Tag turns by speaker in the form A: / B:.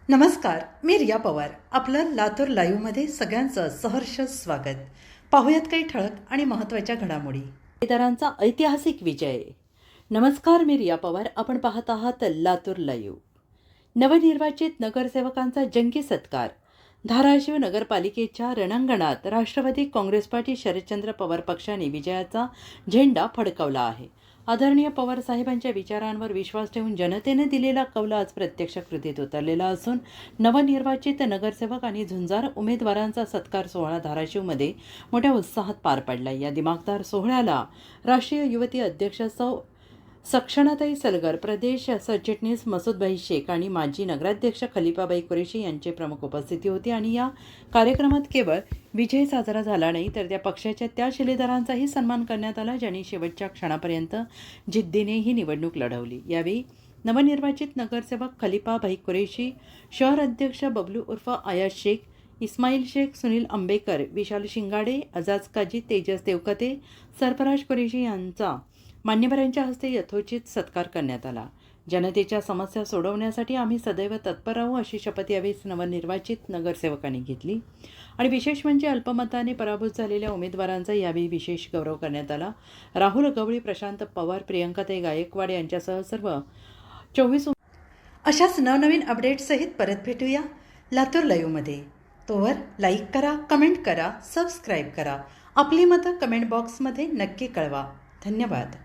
A: नमस्कार, मी रिया पवार. आपलं लातूर लाईव्हमध्ये सगळ्यांचं सहर्ष स्वागत. पाहूयात काही ठळक आणि महत्त्वाच्या घडामोडी.
B: ठेकेदारांचा ऐतिहासिक विजय. नमस्कार, मी रिया पवार. आपण पाहत आहात लातूर लाईव्ह. नवनिर्वाचित नगरसेवकांचा जंगी सत्कार. धाराशिव नगरपालिकेच्या रणांगणात राष्ट्रवादी काँग्रेस पार्टी शरदचंद्र पवार पक्षाने विजयाचा झेंडा फडकवला आहे. आदरणीय पवार साहेबांच्या विचारांवर विश्वास ठेवून जनतेने दिलेला कौल आज प्रत्यक्ष कृतीत उतरलेला असून नवनिर्वाचित नगरसेवक आणि झुंजार उमेदवारांचा सत्कार सोहळा धाराशिवमध्ये मोठ्या उत्साहात पार पडला. या दिमाखदार सोहळ्याला राष्ट्रीय युवती अध्यक्ष सौ सक्षणाताई सलगर, प्रदेश सरचिटणीस मसूदभाई शेख आणि माजी नगराध्यक्ष खलिफाबाई कुरेशी यांची प्रमुख उपस्थिती होती. आणि या कार्यक्रमात केवळ विजय साजरा झाला नाही तर त्या पक्षाच्या त्या शिलेदारांचाही सन्मान करण्यात आला ज्यांनी शेवटच्या क्षणापर्यंत जिद्दीने ही निवडणूक लढवली. यावेळी नवनिर्वाचित नगरसेवक खलिफाबाई कुरेशी, शहर अध्यक्ष बबलू उर्फ आयाज शेख, इस्माईल शेख, सुनील आंबेकर, विशाल शिंगाडे, अजाज काजी, तेजस देवकते, सरफराज कुरेशी यांचा मान्यवरांच्या हस्ते यथोचित सत्कार करण्यात आला. जनतेच्या समस्या सोडवण्यासाठी आम्ही सदैव तत्पर राहू अशी शपथ यावेळी नवनिर्वाचित नगरसेवकांनी घेतली. आणि विशेष म्हणजे अल्पमताने पराभूत झालेल्या उमेदवारांचा यावेळी विशेष गौरव करण्यात आला. राहुल गवळी, प्रशांत पवार, प्रियंकाताई गायकवाड यांच्यासह सर्व 24
A: अशाच नवनवीन अपडेट्ससहित परत भेटूया लातूर लाईव्हमध्ये. तोवर लाईक करा, कमेंट करा, सबस्क्राईब करा. आपली मतं कमेंट बॉक्समध्ये नक्की कळवा. धन्यवाद.